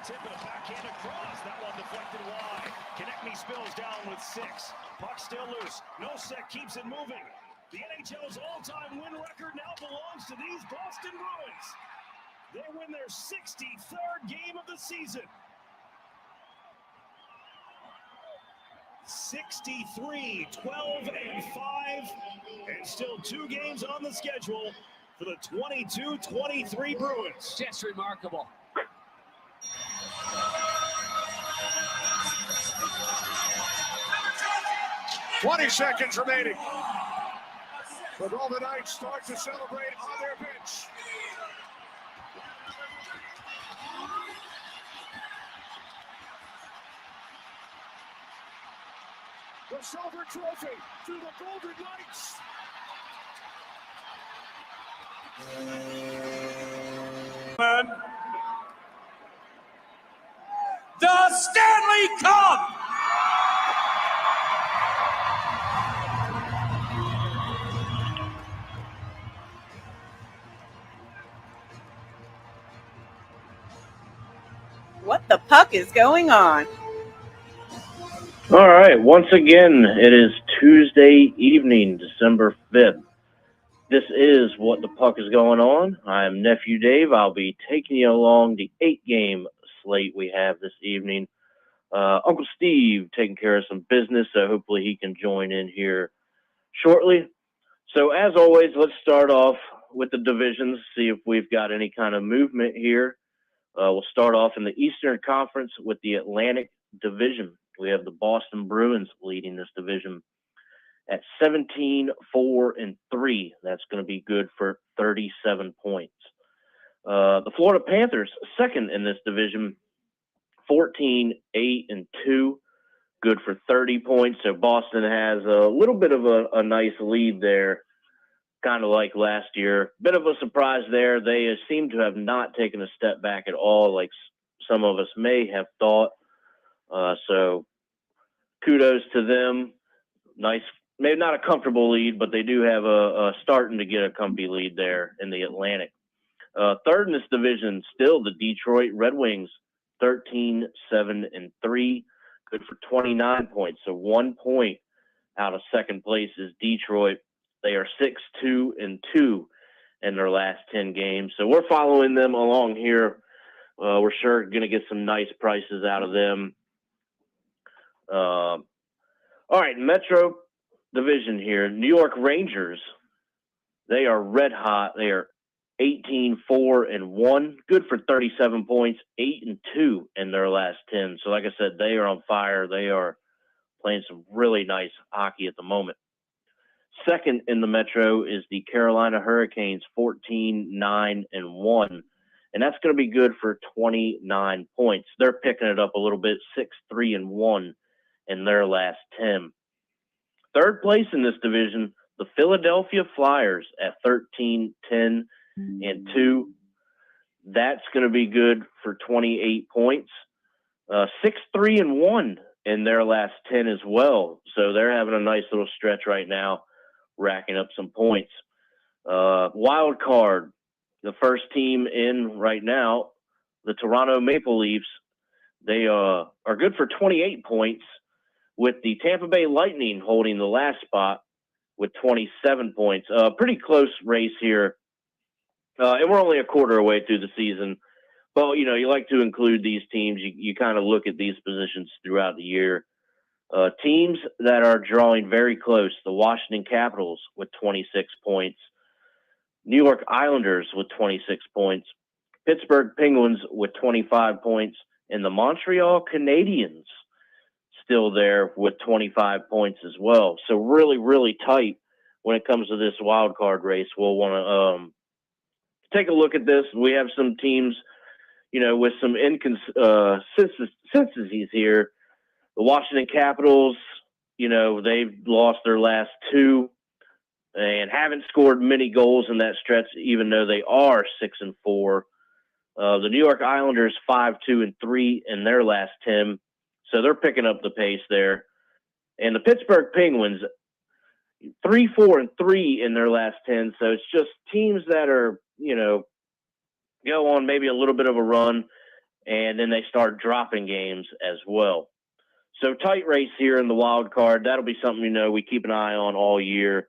tip and a backhand across. That one deflected wide. Konechny spills down with 6. Puck still loose. Nosek keeps it moving. The NHL's all-time win record now belongs to these Boston Bruins. They win their 63rd game of the season. 63, 12, and 5, and still 2 games on the schedule for the 22-23 Bruins. Just remarkable. "20 seconds remaining. The Golden Knights start to celebrate on their bench. The silver trophy to the Golden Knights. The Stanley Cup! What the puck is going on? All right, once again, it is Tuesday evening, December 5th. This is What the Puck is Going On. I'm Nephew Dave. I'll be taking you along the 8-game slate we have this evening. Uncle Steve taking care of some business, so hopefully he can join in here shortly. So as always, let's start off with the divisions, see if we've got any kind of movement here. We'll start off in the Eastern Conference with the Atlantic Division. We have the Boston Bruins leading this division at 17-4-3. That's going to be good for 37 points. The Florida Panthers, second in this division, 14-8-2, good for 30 points. So Boston has a little bit of a nice lead there, kind of like last year. Bit of a surprise there. They seem to have not taken a step back at all, like some of us may have thought. So kudos to them. Nice, maybe not a comfortable lead, but they do have a starting to get a comfy lead there in the Atlantic. Third in this division, still the Detroit Red Wings, 13-7-3, good for 29 points. So 1 point out of second place is Detroit. They are 6-2-2 in their last 10 games. So we're following them along here. We're sure going to get some nice prices out of them. All right, Metro Division here. New York Rangers, they are red hot. They are 18-4-1, good for 37 points, 8-2 in their last 10. So like I said, they are on fire. They are playing some really nice hockey at the moment. Second in the Metro is the Carolina Hurricanes, 14-9-1, and that's going to be good for 29 points. They're picking it up a little bit, 6-3-1 in their last 10. Third place in this division, the Philadelphia Flyers at 13-10-2. That's going to be good for 28 points. 6-3-1 in their last 10 as well. So they're having a nice little stretch right now, racking up some points. Wild card, the first team in right now, the Toronto Maple Leafs, they are good for 28 points, with the Tampa Bay Lightning holding the last spot with 27 points. Pretty close race here. And we're only a quarter away through the season. But, you know, you like to include these teams. You kind of look at these positions throughout the year. Teams that are drawing very close, the Washington Capitals with 26 points, New York Islanders with 26 points, Pittsburgh Penguins with 25 points, and the Montreal Canadiens still there with 25 points as well. So really, really tight when it comes to this wild card race. We'll want to take a look at this. We have some teams, you know, with some inconsistencies here. The Washington Capitals, you know, they've lost their last 2 and haven't scored many goals in that stretch, even though they are 6-4. The New York Islanders 5-2-3 in their last 10. So they're picking up the pace there. And the Pittsburgh Penguins, 3-4-3 in their last 10. So it's just teams that are, you know, go on maybe a little bit of a run and then they start dropping games as well. So tight race here in the wild card. That'll be something, we keep an eye on all year.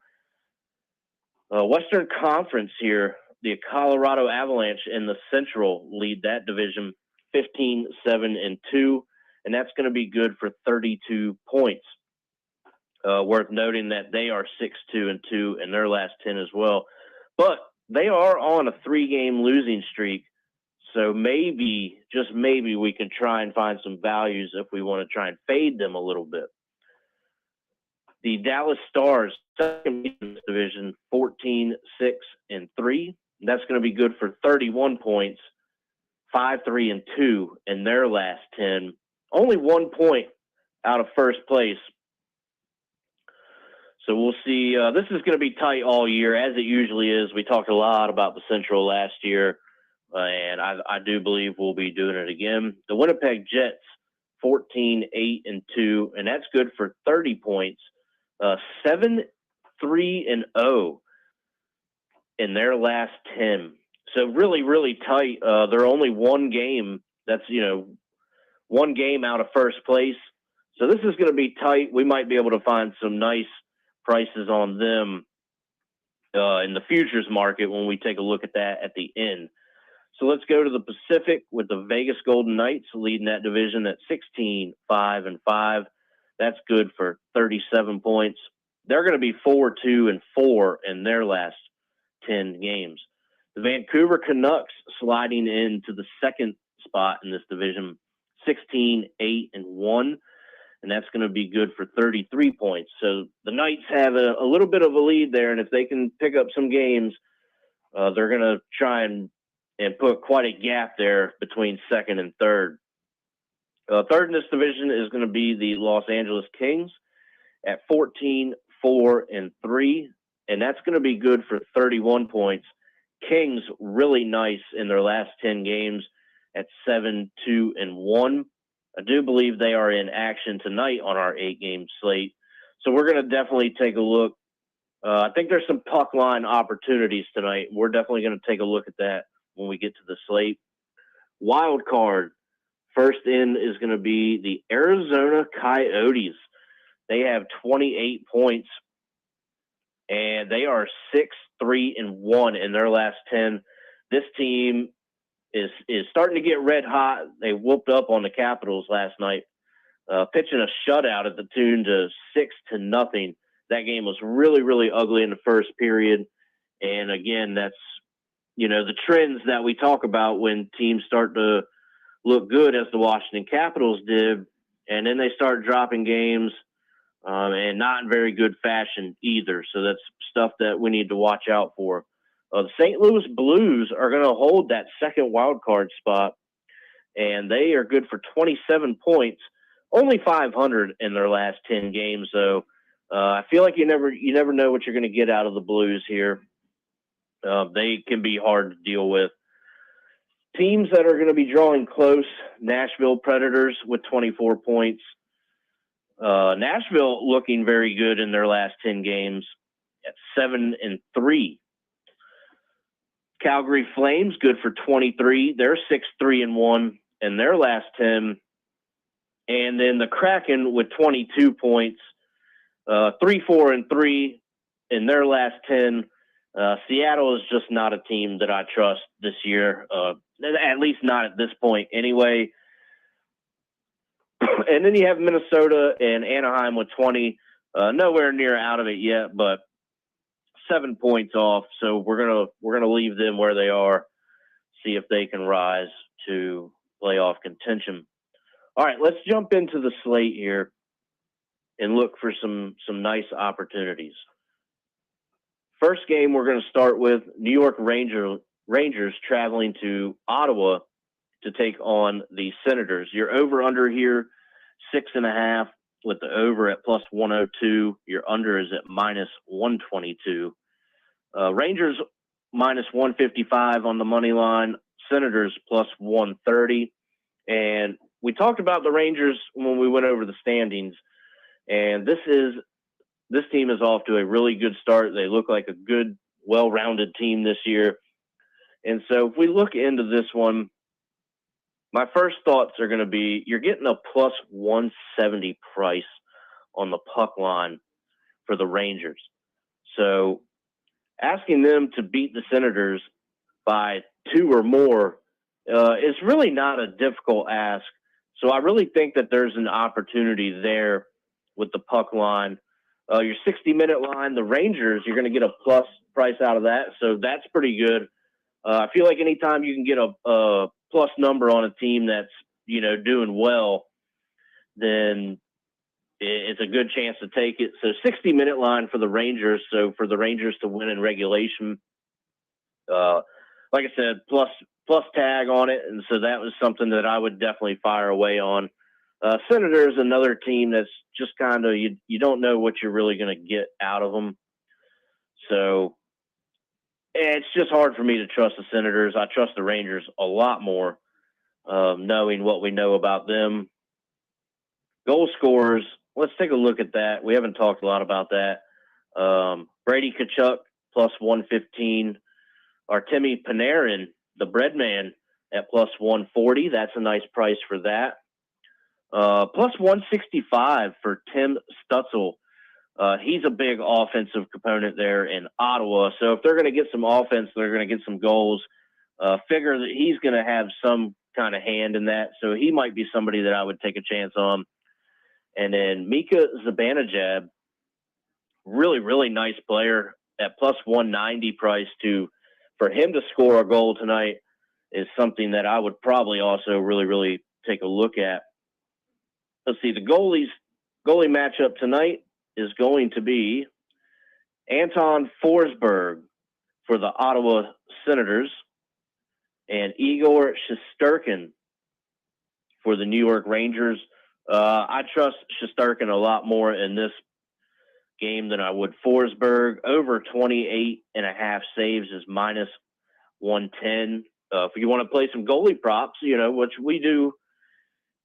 Western Conference here, the Colorado Avalanche in the Central lead that division 15-7-2, and that's going to be good for 32 points. Worth noting that they are 6-2-2 in their last 10 as well. But they are on a 3-game losing streak, so maybe, just maybe, we can try and find some values if we want to try and fade them a little bit. The Dallas Stars, second in this division, 14-6-3. That's going to be good for 31 points, 5-3-2 in their last 10. Only 1 point out of first place. So we'll see. This is going to be tight all year, as it usually is. We talked a lot about the Central last year, and I do believe we'll be doing it again. The Winnipeg Jets, 14-8-2, and that's good for 30 points, 7-3-0 in their last 10. So really, really tight. They're only one game. That's, one game out of first place. So this is going to be tight. We might be able to find some nice prices on them in the futures market when we take a look at that at the end. So let's go to the Pacific with the Vegas Golden Knights leading that division at 16-5-5. That's good for 37 points. They're going to be 4-2-4 in their last 10 games. The Vancouver Canucks sliding into the second spot in this division, 16-8-1. And that's going to be good for 33 points. So the Knights have a little bit of a lead there, and if they can pick up some games, they're going to try and put quite a gap there between second and third. Third in this division is going to be the Los Angeles Kings at 14-4-3, and that's going to be good for 31 points. Kings really nice in their last 10 games at 7-2-1. I do believe they are in action tonight on our 8-game slate. So we're going to definitely take a look. I think there's some puck line opportunities tonight. We're definitely going to take a look at that when we get to the slate. Wild card. First in is going to be the Arizona Coyotes. They have 28 points, and they are 6-3-1 in their last 10. This team is starting to get red hot. They whooped up on the Capitals last night, pitching a shutout at the tune to 6-0. That game was really, really ugly in the first period. And again, that's, the trends that we talk about when teams start to look good, as the Washington Capitals did, and then they start dropping games, and not in very good fashion either. So that's stuff that we need to watch out for. The St. Louis Blues are going to hold that second wild card spot, and they are good for 27 points, only 500 in their last 10 games. So I feel like you never know what you're going to get out of the Blues here. They can be hard to deal with. Teams that are going to be drawing close: Nashville Predators with 24 points. Nashville looking very good in their last 10 games at 7-3. Calgary Flames, good for 23. They're 6-3-1 in their last 10. And then the Kraken with 22 points, 3-4-3 in their last 10. Seattle is just not a team that I trust this year, at least not at this point anyway. And then you have Minnesota and Anaheim with 20. Nowhere near out of it yet, but 7 points off. So we're gonna leave them where they are, see if they can rise to playoff contention. All right, let's jump into the slate here and look for some nice opportunities. First game we're going to start with New York Rangers traveling to Ottawa to take on the Senators. Your over-under here, 6.5, with the over at plus 102. Your under is at minus 122. Rangers minus 155 on the money line. Senators plus 130. And we talked about the Rangers when we went over the standings. And this team is off to a really good start. They look like a good, well-rounded team this year. And so if we look into this one, my first thoughts are going to be you're getting a plus 170 price on the puck line for the Rangers. So asking them to beat the Senators by 2 or more is really not a difficult ask. So I really think that there's an opportunity there with the puck line. Your 60-minute line, the Rangers, you're going to get a plus price out of that. So that's pretty good. I feel like anytime you can get a plus number on a team that's, doing well, then it's a good chance to take it. So 60-minute line for the Rangers. So for the Rangers to win in regulation, like I said, plus tag on it. And so that was something that I would definitely fire away on. Senators, another team that's just kind of, you don't know what you're really going to get out of them. So it's just hard for me to trust the Senators. I trust the Rangers a lot more, knowing what we know about them. Goal scorers, let's take a look at that. We haven't talked a lot about that. Brady Tkachuk, plus 115. Artemi Panarin, the bread man, at plus 140. That's a nice price for that. Plus 165 for Tim Stutzel. He's a big offensive component there in Ottawa. So if they're going to get some offense, they're going to get some goals. Figure that he's going to have some kind of hand in that. So he might be somebody that I would take a chance on. And then Mika Zibanejad, really, really nice player at plus 190 price for him to score a goal tonight is something that I would probably also really, really take a look at. Let's see, the goalie matchup tonight is going to be Anton Forsberg for the Ottawa Senators and Igor Shesterkin for the New York Rangers. I trust Shesterkin a lot more in this game than I would Forsberg. Over 28.5 saves is minus 110. If you want to play some goalie props, which we do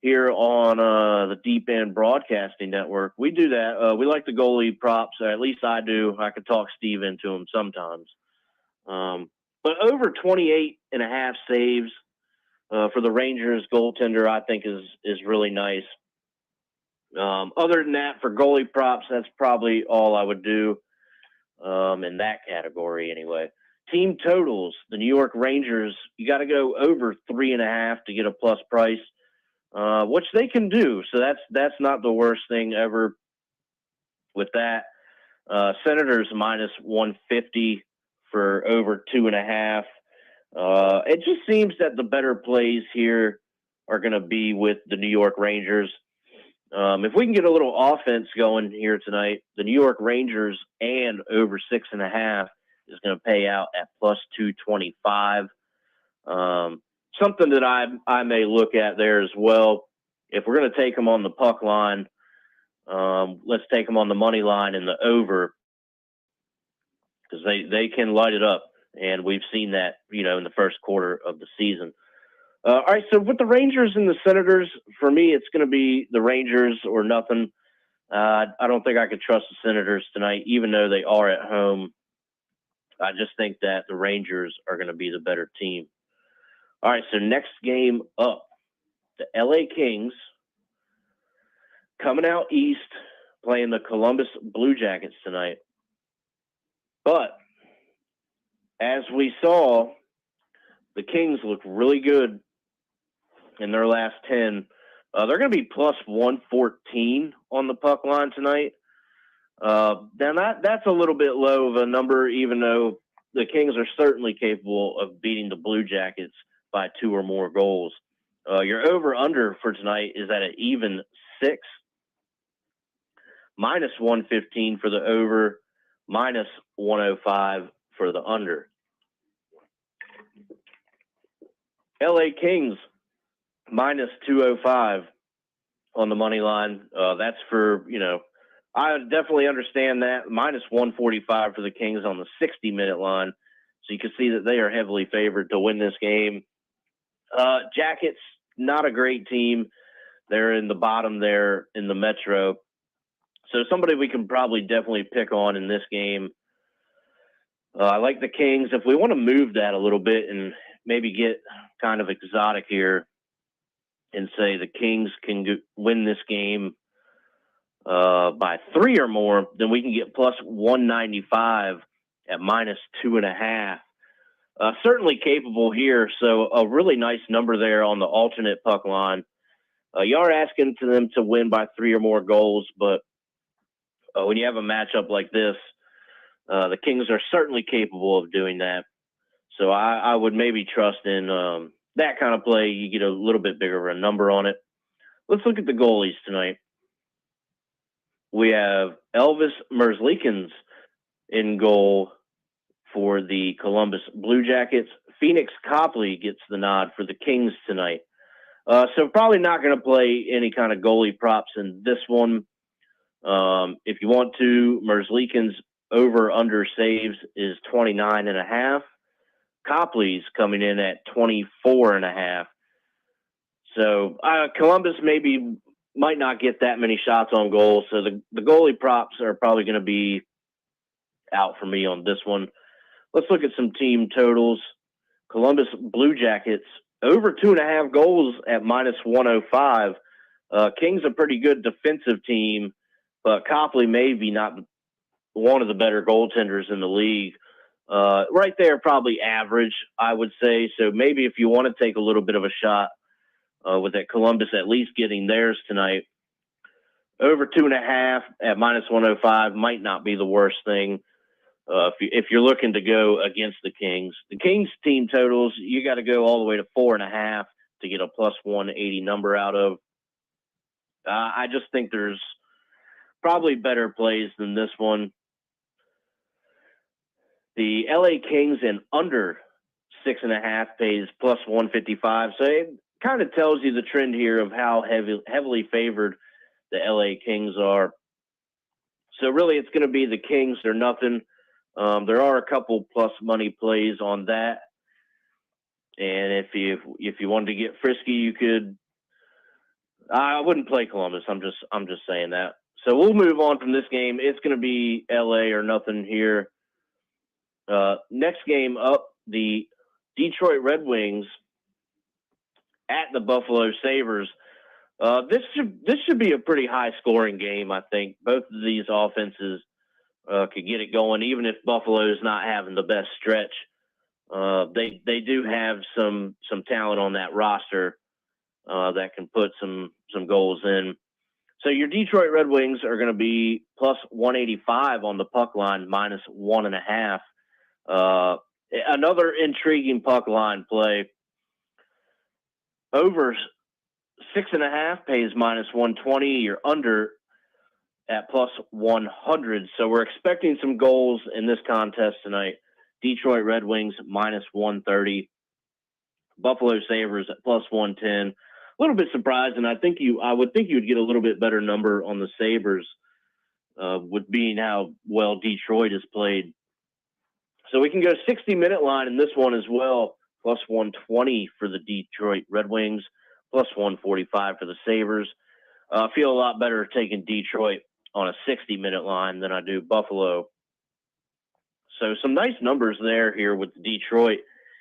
here on the Deep End Broadcasting Network, we do that. We like the goalie props, or at least I do. I could talk Steve into them sometimes. But over 28.5 saves for the Rangers goaltender, I think is really nice. Other than that, for goalie props, that's probably all I would do in that category anyway. Team totals, the New York Rangers, you got to go over 3.5 to get a plus price, which they can do. So that's not the worst thing ever with that. Senators minus 150 for over 2.5. It just seems that the better plays here are going to be with the New York Rangers. If we can get a little offense going here tonight, the New York Rangers and over 6.5 is going to pay out at plus 225. Something that I may look at there as well. If we're going to take them on the puck line, let's take them on the money line and the over, because they can light it up, and we've seen that in the first quarter of the season. All right, so with the Rangers and the Senators, for me, it's going to be the Rangers or nothing. I don't think I could trust the Senators tonight, even though they are at home. I just think that the Rangers are going to be the better team. All right, so next game up, the LA Kings coming out east, playing the Columbus Blue Jackets tonight. But as we saw, the Kings look really good in their last 10. They're going to be plus 114 on the puck line tonight. Then that's a little bit low of a number, even though the Kings are certainly capable of beating the Blue Jackets by 2 or more goals. Your over-under for tonight is at an even 6. Minus 115 for the over, minus 105 for the under. LA Kings minus 205 on the money line. That's for, I definitely understand that. Minus 145 for the Kings on the 60-minute line. So you can see that they are heavily favored to win this game. Jackets, not a great team. They're in the bottom there in the Metro. So somebody we can probably definitely pick on in this game. I like the Kings. If we want to move that a little bit and maybe get kind of exotic here, and say the Kings can win this game by 3 or more, then we can get plus 195 at minus 2.5. Certainly capable here. So a really nice number there on the alternate puck line. You are asking to them to win by 3 or more goals, but when you have a matchup like this, the Kings are certainly capable of doing that. So I would maybe trust in that kind of play. You get a little bit bigger of a number on it. Let's look at the goalies tonight. We have Elvis Merzlikins in goal for the Columbus Blue Jackets. Phoenix Copley gets the nod for the Kings tonight. So probably not going to play any kind of goalie props in this one. If you want to, Merzlikins over/under saves is 29.5. Copley's coming in at 24.5. So Columbus might not get that many shots on goal. So the goalie props are probably going to be out for me on this one. Let's look at some team totals. Columbus Blue Jackets over 2.5 goals at minus 105. Kings a pretty good defensive team, but Copley may be not one of the better goaltenders in the league. Right there, probably average, I would say. So maybe if you want to take a little bit of a shot with that Columbus at least getting theirs tonight, over 2.5 at minus 105 might not be the worst thing. If you're looking to go against the Kings team totals, you got to go all the way to 4.5 to get a plus 180 number out of. I just think there's probably better plays than this one. The LA Kings and under 6.5 pays plus 155. So it kind of tells you the trend here of how heavily favored the LA Kings are. So really it's going to be the Kings or nothing. There are a couple plus money plays on that. And if you wanted to get frisky, you could. I wouldn't play Columbus. I'm just saying that. So we'll move on from this game. It's going to be LA or nothing here. Next game up, the Detroit Red Wings at the Buffalo Sabres. This should be a pretty high scoring game. I think both of these offenses could get it going, even if Buffalo's not having the best stretch. They do have some talent on that roster that can put some goals in. So your Detroit Red Wings are going to be plus 185 on the puck line, minus 1.5. Another intriguing puck line play. Over 6.5 pays minus 120. You're under at plus 100. So we're expecting some goals in this contest tonight. Detroit Red Wings minus 130. Buffalo Sabres at plus 110. A little bit surprising. I would think you would get a little bit better number on the Sabres with being how well Detroit has played. So we can go 60-minute line in this one as well. Plus 120 for the Detroit Red Wings. Plus 145 for the Sabres. I feel a lot better taking Detroit on a 60-minute line than I do Buffalo. So some nice numbers here with Detroit,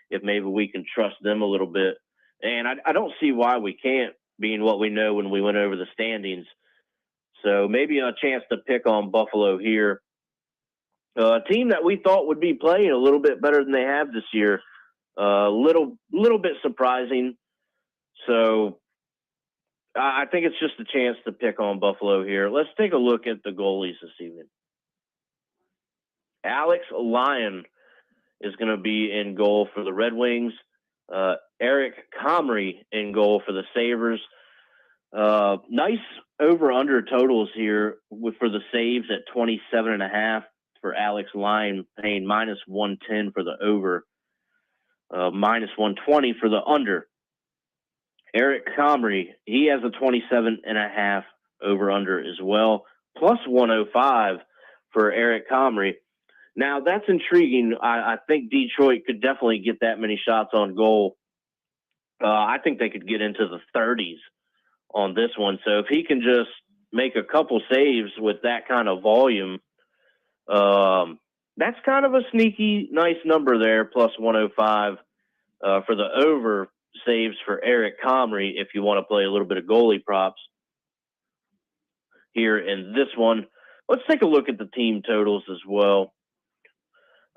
if maybe we can trust them a little bit. And I don't see why we can't, being what we know when we went over the standings. So maybe a chance to pick on Buffalo here. A team that we thought would be playing a little bit better than they have this year. Little bit surprising. So I think it's just a chance to pick on Buffalo here. Let's take a look at the goalies this evening. Alex Lyon is going to be in goal for the Red Wings. Eric Comrie in goal for the Sabres. Nice over-under totals here for the saves at 27.5 for Alex Lyon, paying minus 110 for the over, minus 120 for the under. Eric Comrie, he has a 27.5 over-under as well, plus 105 for Eric Comrie. Now, that's intriguing. I think Detroit could definitely get that many shots on goal. I think they could get into the 30s on this one. So if he can just make a couple saves with that kind of volume, that's kind of a sneaky, nice number there, plus 105 for the over. saves for Eric Comrie if you want to play a little bit of goalie props here in this one. Let's take a look at the team totals as well.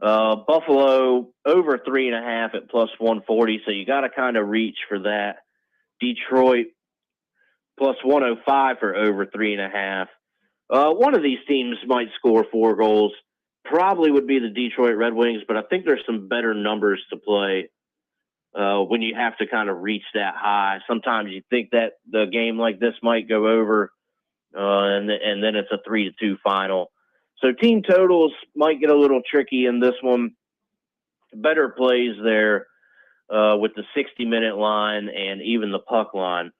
Buffalo over 3.5 at plus 140, so you got to kind of reach for that. Detroit plus 105 for over 3.5. One of these teams might score 4 goals. Probably would be the Detroit Red Wings, but I think there's some better numbers to play when you have to kind of reach that high. Sometimes you think that the game like this might go over, and then it's a 3-2 final. So team totals might get a little tricky in this one. Better plays there with the 60-minute line and even the puck line.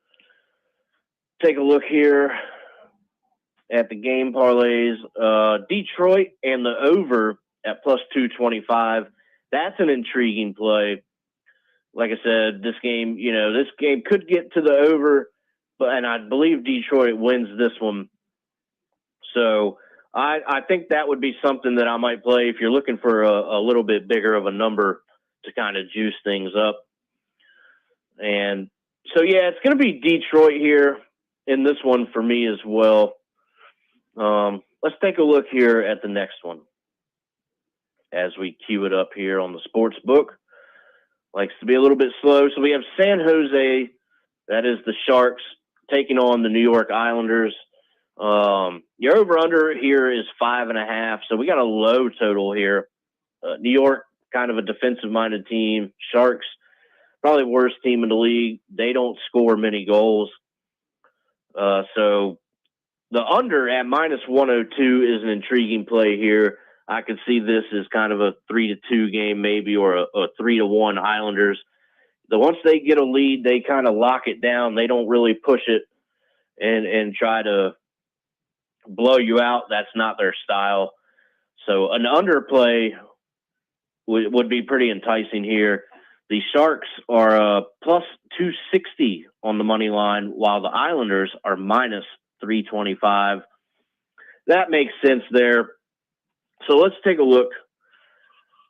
Take a look here at the game parlays. Detroit and the over at plus 225. That's an intriguing play. Like I said, this game could get to the over, and I believe Detroit wins this one. So I think that would be something that I might play if you're looking for a little bit bigger of a number to kind of juice things up. And so, yeah, it's going to be Detroit here in this one for me as well. Let's take a look here at the next one as we cue it up here on the sports book. Likes to be a little bit slow. So we have San Jose, that is the Sharks, taking on the New York Islanders. Your over-under here is 5.5, so we got a low total here. New York, kind of a defensive-minded team. Sharks, probably worst team in the league. They don't score many goals. So the under at minus 102 is an intriguing play here. I could see this as kind of a 3-2 game maybe, or a 3-1 Islanders. Once they get a lead, they kind of lock it down. They don't really push it and try to blow you out. That's not their style. So an underplay would be pretty enticing here. The Sharks are plus 260 on the money line, while the Islanders are minus 325. That makes sense there. So let's take a look.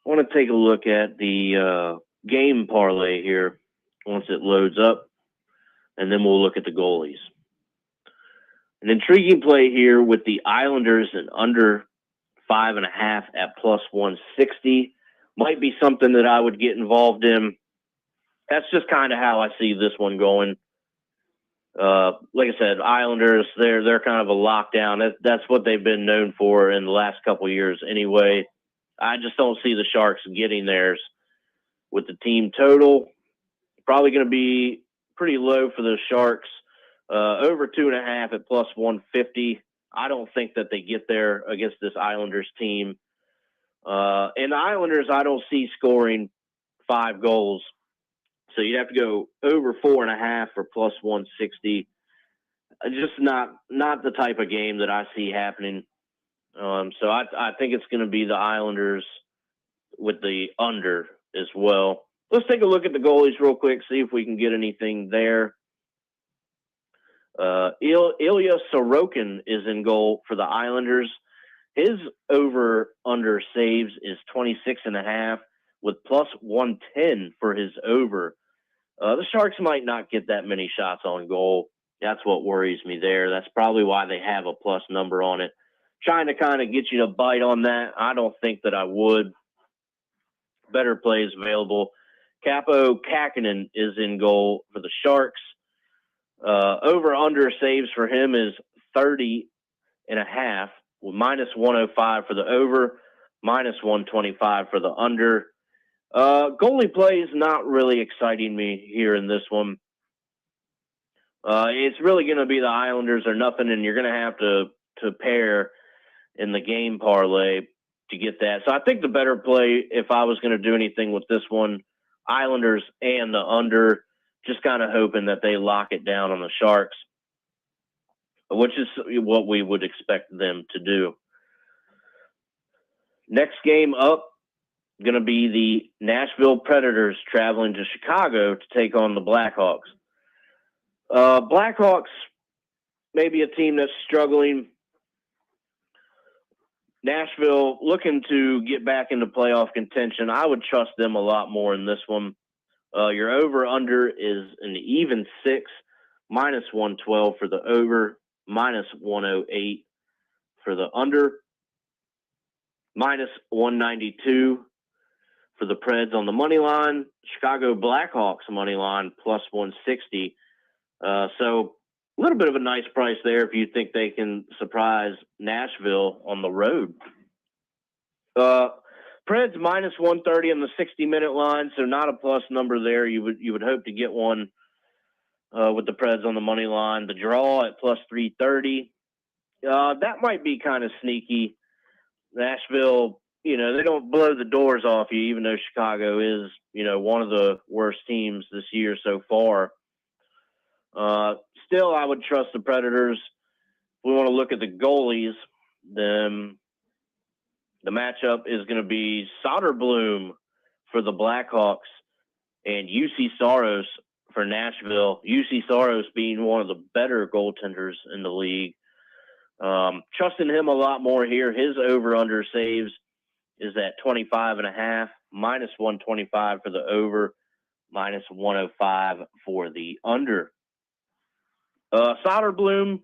I want to take a look at the game parlay here once it loads up, and then we'll look at the goalies. An intriguing play here with the Islanders and under 5.5 at plus 160 might be something that I would get involved in. That's just kind of how I see this one going. Like I said, Islanders, they're kind of a lockdown. That's what they've been known for in the last couple of years anyway. I just don't see the Sharks getting theirs. With the team total, probably going to be pretty low for the Sharks. Over 2.5 at plus 150. I don't think that they get there against this Islanders team. And the Islanders, I don't see scoring 5 goals. So you'd have to go over 4.5 for plus 160. Just not the type of game that I see happening. So I think it's going to be the Islanders with the under as well. Let's take a look at the goalies real quick, see if we can get anything there. Ilya Sorokin is in goal for the Islanders. His over-under saves is 26.5 with plus 110 for his over. The Sharks might not get that many shots on goal. That's what worries me there. That's probably why they have a plus number on it. Trying to kind of get you to bite on that. I don't think that I would. Better plays available. Capo Kakinen is in goal for the Sharks. Over-under saves for him is 30.5 with minus 105 for the over, minus 125 for the under. Goalie play is not really exciting me here in this one. It's really going to be the Islanders or nothing, and you're going to have to pair in the game parlay to get that. So I think the better play, if I was going to do anything with this one, Islanders and the under, just kind of hoping that they lock it down on the Sharks, which is what we would expect them to do. Next game up, going to be the Nashville Predators traveling to Chicago to take on the Blackhawks. Blackhawks, maybe a team that's struggling. Nashville looking to get back into playoff contention. I would trust them a lot more in this one. Your over-under is an even 6, minus 112 for the over, minus 108 for the under, minus 192 for the Preds on the money line. Chicago Blackhawks money line, plus 160. So a little bit of a nice price there if you think they can surprise Nashville on the road. Preds minus 130 on the 60-minute line, so not a plus number there. You would hope to get one with the Preds on the money line. The draw at plus 330. That might be kind of sneaky. Nashville, they don't blow the doors off you, even though Chicago is, one of the worst teams this year so far. Still, I would trust the Predators. If we want to look at the goalies, then the matchup is going to be Soderblom for the Blackhawks and UC Saros for Nashville. UC Saros being one of the better goaltenders in the league. Trusting him a lot more here. His over-under saves is at 25.5, minus 125 for the over, minus 105 for the under. Soderblom,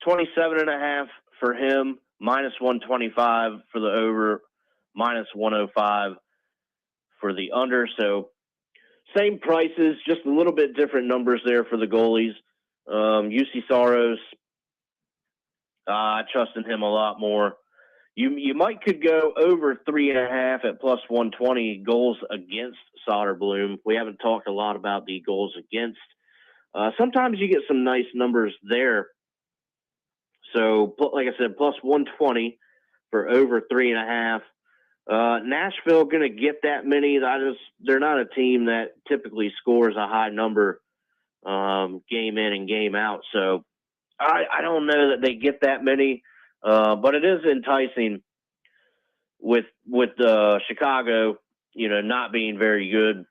27.5 for him, minus 125 for the over, minus 105 for the under. So same prices, just a little bit different numbers there for the goalies. UC Saros, I trust in him a lot more. You might could go over 3.5 at plus 120 goals against Soderblom. We haven't talked a lot about the goals against. Sometimes you get some nice numbers there. So, like I said, plus 120 for over 3.5. Nashville going to get that many. They're not a team that typically scores a high number game in and game out. So I don't know that they get that many, but it is enticing with Chicago, not being very good.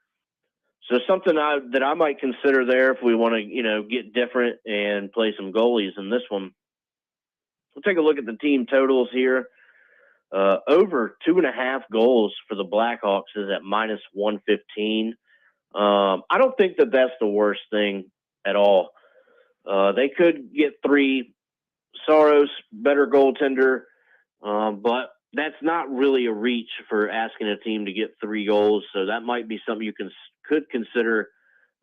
So something that I might consider there if we want to, get different and play some goalies in this one. We'll take a look at the team totals here. Over 2.5 goals for the Blackhawks is at minus 115. I don't think that that's the worst thing at all. They could get 3. Saros, better goaltender, but that's not really a reach for asking a team to get 3 goals. So that might be something you could consider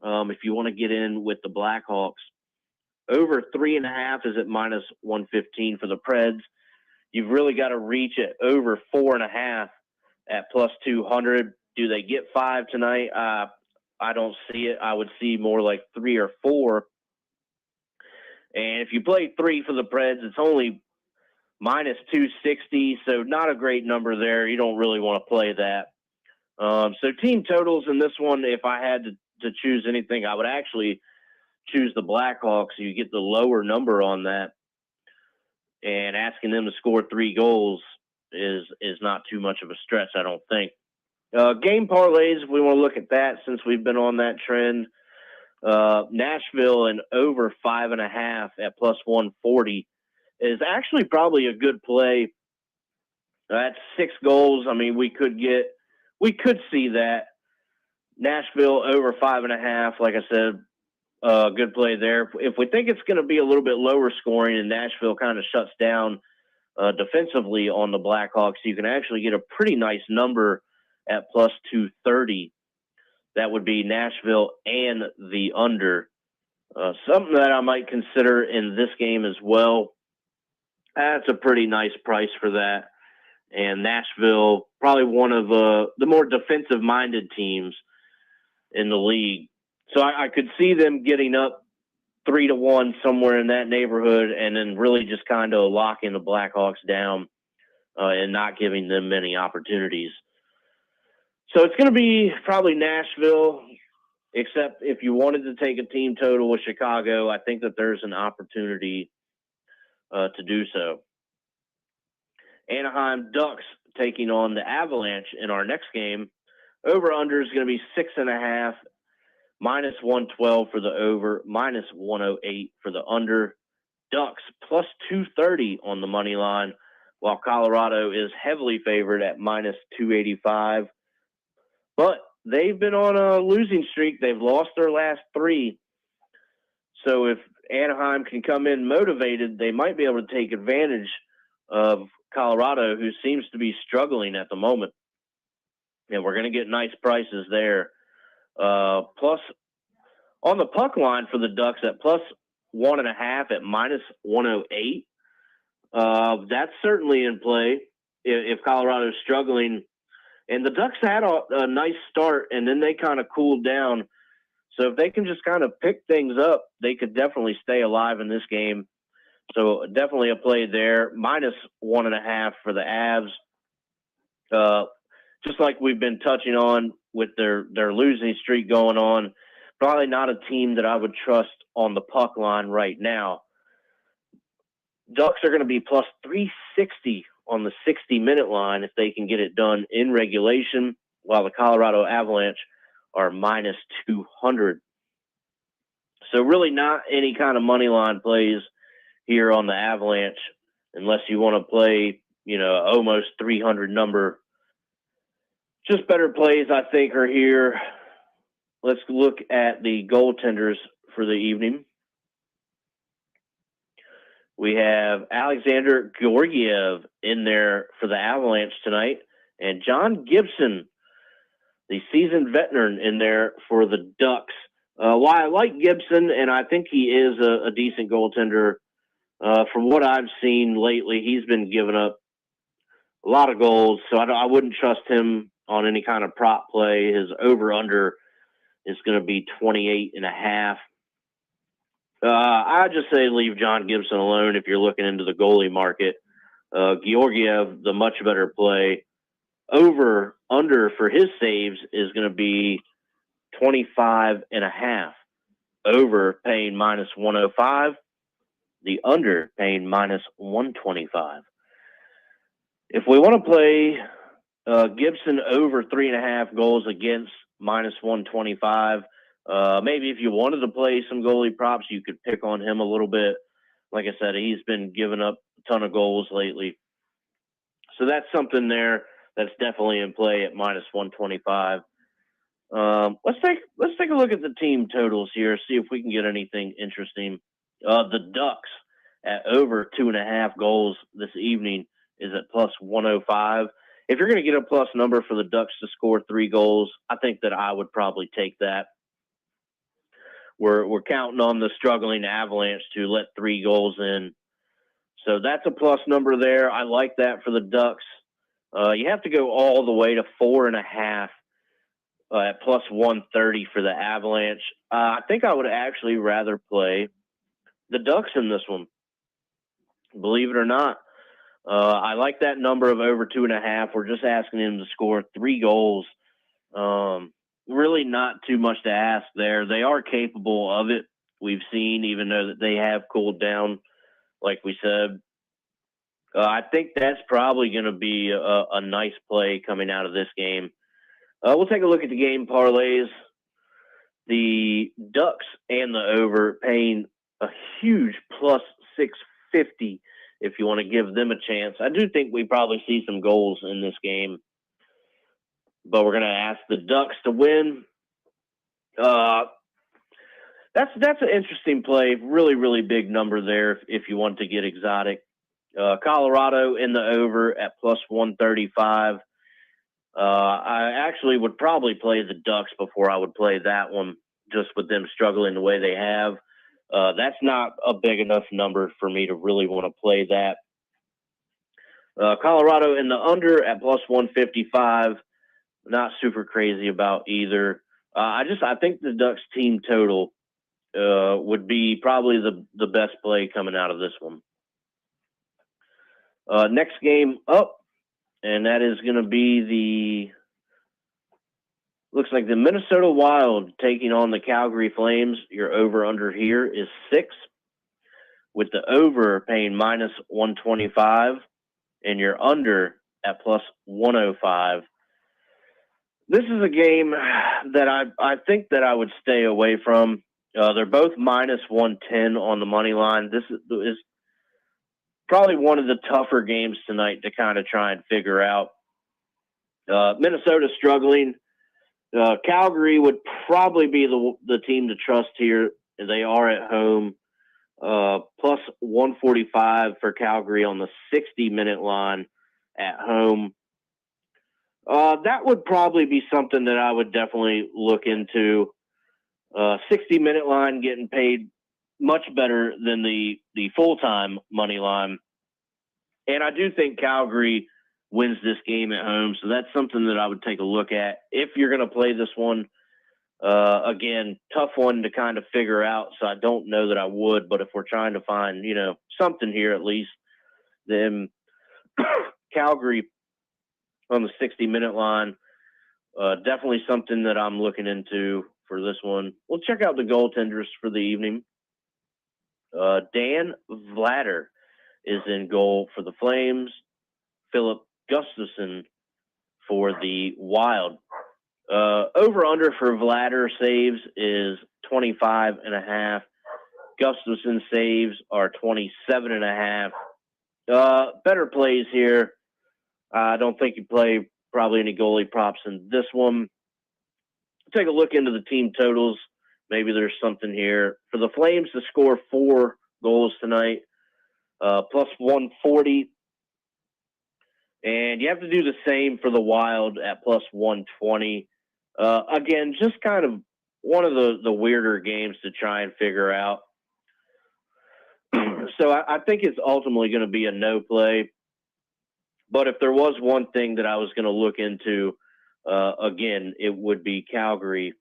if you want to get in with the Blackhawks. Over 3.5 is at minus 115 for the Preds. You've really got to reach at over 4.5 at plus 200. Do they get 5 tonight? I don't see it. I would see more like 3 or 4. And if you play 3 for the Preds, it's only minus 260, so not a great number there. You don't really want to play that. So team totals in this one, if I had to choose anything, I would actually choose the Blackhawks. You get the lower number on that. And asking them to score 3 goals is not too much of a stretch, I don't think. Game parlays, if we want to look at that since we've been on that trend. Nashville and over 5.5 at plus 140 is actually probably a good play. That's 6 goals. I mean, we could see that. Nashville over 5.5, like I said, good play there. If we think it's going to be a little bit lower scoring and Nashville kind of shuts down defensively on the Blackhawks, you can actually get a pretty nice number at plus 230. That would be Nashville and the under. Something that I might consider in this game as well. That's a pretty nice price for that. And Nashville, probably one of the more defensive-minded teams in the league. So I could see them getting up 3-1 somewhere in that neighborhood and then really just kind of locking the Blackhawks down and not giving them many opportunities. So it's going to be probably Nashville, except if you wanted to take a team total with Chicago, I think that there's an opportunity to do so. Anaheim Ducks taking on the Avalanche in our next game. Over-under is going to be 6.5, minus 112 for the over, minus 108 for the under. Ducks plus 230 on the money line, while Colorado is heavily favored at minus 285. But they've been on a losing streak. They've lost their last 3. So if Anaheim can come in motivated, they might be able to take advantage of Colorado, who seems to be struggling at the moment. And we're going to get nice prices there. Plus, on the puck line for the Ducks at plus 1.5 at minus 108. That's certainly in play if Colorado's struggling. And the Ducks had a nice start, and then they kind of cooled down. So if they can just kind of pick things up, they could definitely stay alive in this game. So definitely a play there. Minus 1.5 for the Avs. Just like we've been touching on with their losing streak going on, probably not a team that I would trust on the puck line right now. Ducks are going to be plus 360 on the 60-minute line if they can get it done in regulation, while the Colorado Avalanche are minus 200. So really not any kind of money line plays here on the Avalanche unless you want to play, almost 300 number. Just better plays, I think, are here. Let's look at the goaltenders for the evening. We have Alexander Georgiev in there for the Avalanche tonight, and John Gibson, the seasoned veteran, in there for the Ducks. Why I like Gibson, and I think he is a decent goaltender. From what I've seen lately, he's been giving up a lot of goals, so I wouldn't trust him on any kind of prop play. His over-under is going to be 28.5. I just say leave John Gibson alone if you're looking into the goalie market. Georgiev, the much better play. Over-under for his saves is going to be 25.5. Over paying minus 105. The under paying minus 125. If we want to play Gibson over 3.5 goals against minus 125, maybe if you wanted to play some goalie props, you could pick on him a little bit. Like I said, he's been giving up a ton of goals lately. So that's something there that's definitely in play at minus 125. Let's take a look at the team totals here, see if we can get anything interesting. The Ducks at over 2.5 goals this evening is at plus 105. If you're going to get a plus number for the Ducks to score 3 goals, I think that I would probably take that. We're counting on the struggling Avalanche to let 3 goals in. So that's a plus number there. I like that for the Ducks. You have to go all the way to 4.5 at plus 130 for the Avalanche. I think I would actually rather play the Ducks in this one. Believe it or not. I like that number of over 2.5. We're just asking him to score 3 goals. Really not too much to ask there. They are capable of it. We've seen, even though that they have cooled down, like we said. I think that's probably going to be a nice play coming out of this game. We'll take a look at the game parlays. The Ducks and the over paying a huge plus 650 if you want to give them a chance. I do think we probably see some goals in this game, but we're going to ask the Ducks to win. That's an interesting play. Really, really big number there if you want to get exotic. Colorado in the over at plus 135. I actually would probably play the Ducks before I would play that one, just with them struggling the way they have. That's not a big enough number for me to really want to play that. Colorado in the under at plus 155. Not super crazy about either. I think the Ducks team total would be probably the best play coming out of this one. Next game up, and that is going to be looks like the Minnesota Wild taking on the Calgary Flames. Your over-under here is 6, with the over paying minus 125, and your under at plus 105. This is a game that I think that I would stay away from. They're both minus 110 on the money line. This is probably one of the tougher games tonight to kind of try and figure out. Minnesota struggling. Calgary would probably be the team to trust here. They are at home. Plus 145 for Calgary on the 60-minute line at home. That would probably be something that I would definitely look into. 60-minute line getting paid much better than the full-time money line. And I do think Calgary wins this game at home, so that's something that I would take a look at. If you're going to play this one, again, tough one to kind of figure out, so I don't know that I would, but if we're trying to find, something here at least, then Calgary on the 60-minute line, definitely something that I'm looking into for this one. We'll check out the goaltenders for the evening. Dan Vladar is in goal for the Flames. Philip Gustafson for the Wild. Over-under for Vladar saves is 25.5. Gustafson saves are 27.5. Better plays here. I don't think you play probably any goalie props in this one. Take a look into the team totals. Maybe there's something here. For the Flames to score 4 goals tonight, plus 140. And you have to do the same for the Wild at plus 120. Again, just kind of one of the weirder games to try and figure out. So I think it's ultimately going to be a no play. But if there was one thing that I was going to look into, again, it would be Calgary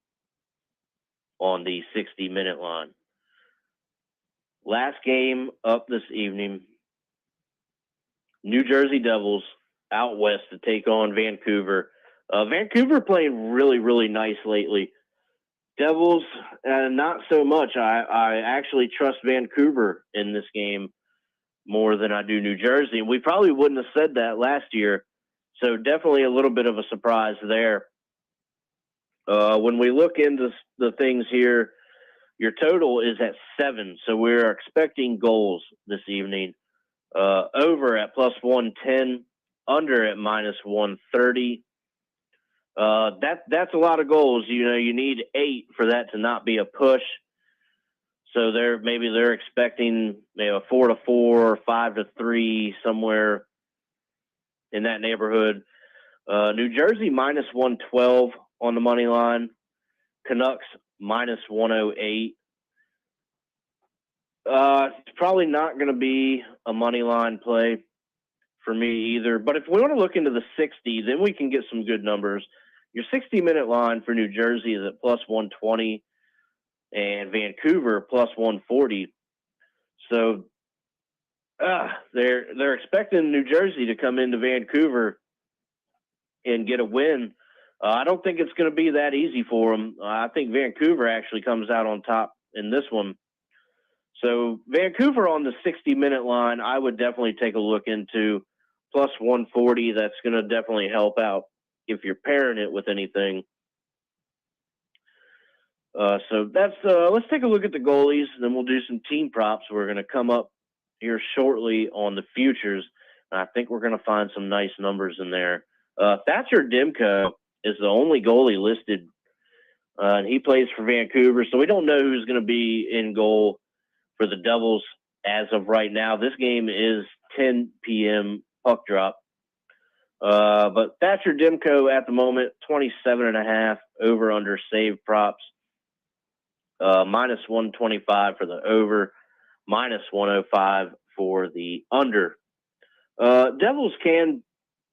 on the 60-minute line. Last game up this evening, New Jersey Devils out west to take on Vancouver. Vancouver playing really, really nice lately. Devils, not so much. I actually trust Vancouver in this game more than I do New Jersey. And we probably wouldn't have said that last year. So definitely a little bit of a surprise there. When we look into the things here, your total is at 7. So we're expecting goals this evening. Over at plus 110, under at minus 130. That's a lot of goals. You need 8 for that to not be a push. So they're expecting a 4-4 or 5-3 somewhere in that neighborhood. New Jersey minus 112 on the money line. Canucks minus 108. It's probably not going to be a money line play for me either. But if we want to look into the 60, then we can get some good numbers. Your 60-minute line for New Jersey is at plus 120 and Vancouver plus 140. So they're expecting New Jersey to come into Vancouver and get a win. I don't think it's going to be that easy for them. I think Vancouver actually comes out on top in this one. So Vancouver on the 60-minute line, I would definitely take a look into plus 140. That's going to definitely help out if you're pairing it with anything. So that's let's take a look at the goalies, and then we'll do some team props. We're going to come up here shortly on the futures. I think we're going to find some nice numbers in there. Thatcher Demko is the only goalie listed, and he plays for Vancouver, so we don't know who's going to be in goal for the Devils as of right now. This game is 10 p.m. puck drop. But Thatcher Demko at the moment, 27.5 over under save props. Minus 125 for the over, minus 105 for the under. Devils can,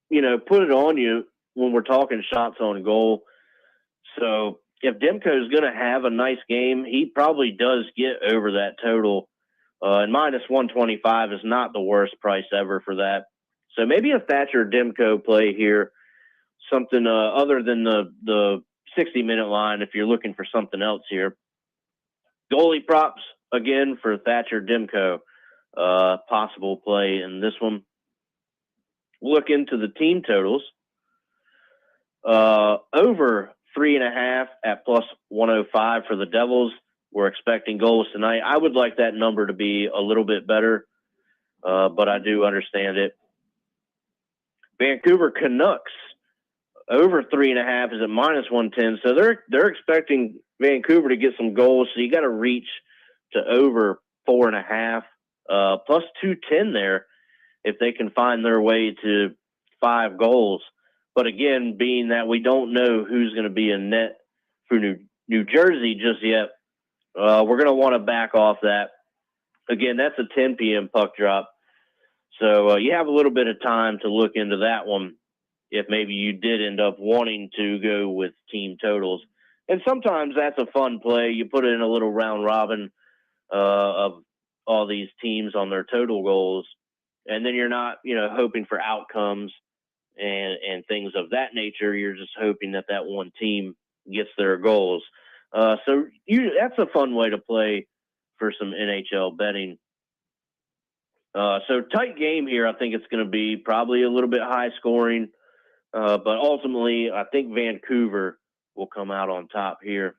put it on you when we're talking shots on goal. So if Demko is going to have a nice game, he probably does get over that total. And minus 125 is not the worst price ever for that. So maybe a Thatcher Demko play here, something other than the 60-minute line if you're looking for something else here. Goalie props, again, for Thatcher Demko. Possible play in this one. Look into the team totals. Over 3.5 at plus 105 for the Devils. We're expecting goals tonight. I would like that number to be a little bit better, but I do understand it. Vancouver Canucks over 3.5 is at -110. So they're expecting Vancouver to get some goals. So you got to reach to over 4.5, plus 210 there if they can find their way to 5 goals. But again, being that we don't know who's going to be in net for New Jersey just yet, we're going to want to back off that. Again, that's a 10 p.m. puck drop. So you have a little bit of time to look into that one if maybe you did end up wanting to go with team totals. And sometimes that's a fun play. You put it in a little round robin of all these teams on their total goals, and then you're not, hoping for outcomes and things of that nature. You're just hoping that one team gets their goals. So that's a fun way to play for some NHL betting. So tight game here. I think it's going to be probably a little bit high scoring, but ultimately I think Vancouver will come out on top here.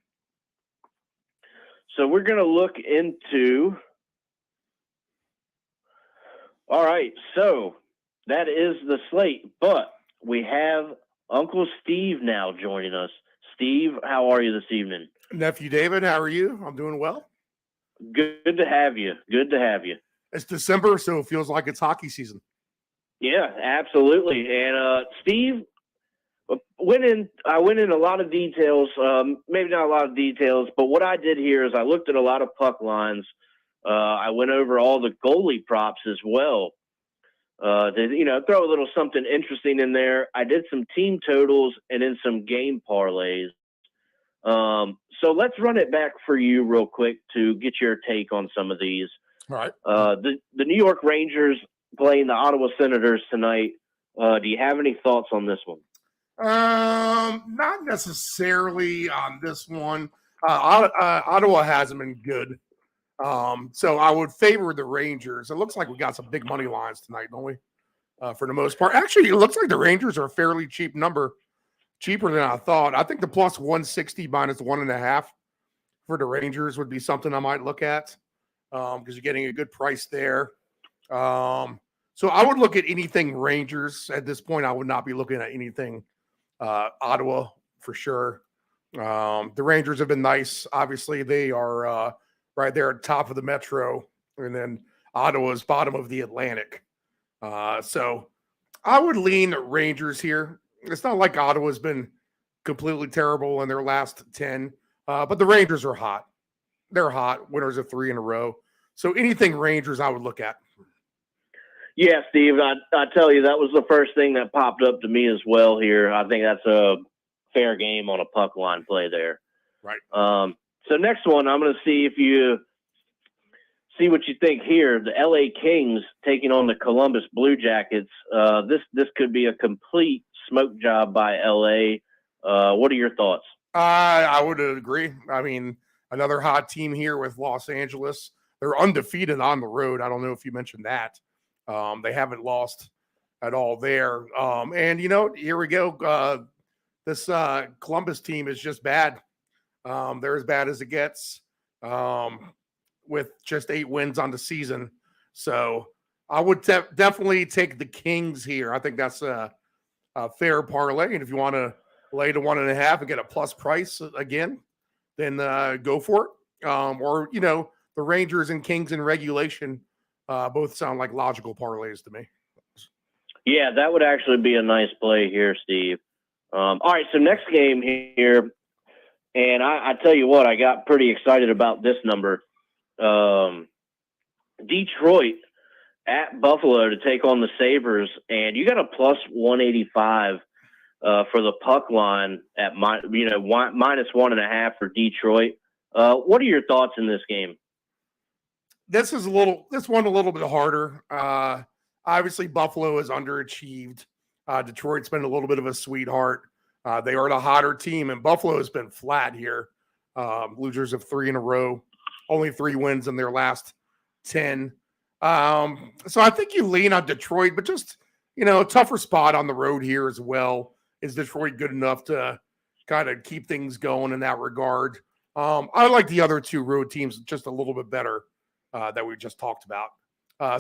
So we're going to look into. All right, so that is the slate, but we have Uncle Steve now joining us. Steve, how are you this evening? Nephew David, how are you? I'm doing well. Good to have you. Good to have you. It's December, so it feels like it's hockey season. Yeah, absolutely. And Steve, I went in a lot of details, maybe not a lot of details, but what I did here is I looked at a lot of puck lines. I went over all the goalie props as well. To, throw a little something interesting in there. I did some team totals and then some game parlays. So let's run it back for you real quick to get your take on some of these. All right. The New York Rangers playing the Ottawa Senators tonight. Do you have any thoughts on this one? Not necessarily on this one. Ottawa hasn't been good. So I would favor the Rangers. It looks like we got some big money lines tonight, don't we? For the most part. Actually, it looks like the Rangers are a fairly cheap number. Cheaper than I thought. I think the plus 160 minus 1.5 for the Rangers would be something I might look at because you're getting a good price there. So I would look at anything Rangers at this point. I would not be looking at anything Ottawa for sure. The Rangers have been nice. Obviously, they are right there at top of the Metro, and then Ottawa's bottom of the Atlantic. So I would lean Rangers here. It's not like Ottawa's been completely terrible in their last 10, but the Rangers are hot. They're hot, winners of 3 in a row. So anything Rangers I would look at. Yeah, Steve, I tell you, that was the first thing that popped up to me as well here. I think that's a fair game on a puck line play there. Right. So next one, I'm going to see if you see what you think here. The LA Kings taking on the Columbus Blue Jackets. This could be a complete smoke job by LA. What are your thoughts? I would agree. I mean, another hot team here with Los Angeles. They're undefeated on the road. I don't know if you mentioned that. They haven't lost at all there. And, here we go. This Columbus team is just bad. They're as bad as it gets with just 8 wins on the season. So I would definitely take the Kings here. I think that's a fair parlay. And if you want to lay to 1.5 and get a plus price again, then go for it. Or, the Rangers and Kings in regulation both sound like logical parlays to me. Yeah, that would actually be a nice play here, Steve. All right, so next game here, and I tell you what, I got pretty excited about this number. Detroit at Buffalo to take on the Sabres, and you got a plus 185 for the puck line at minus 1.5 for Detroit. What are your thoughts in this game? This one a little bit harder. Obviously, Buffalo is underachieved. Detroit's been a little bit of a sweetheart. They are the hotter team, and Buffalo has been flat here. Losers of 3 in a row, only 3 wins in their last 10. So I think you lean on Detroit, but just, a tougher spot on the road here as well. Is Detroit good enough to kind of keep things going in that regard? I like the other 2 road teams just a little bit better that we just talked about.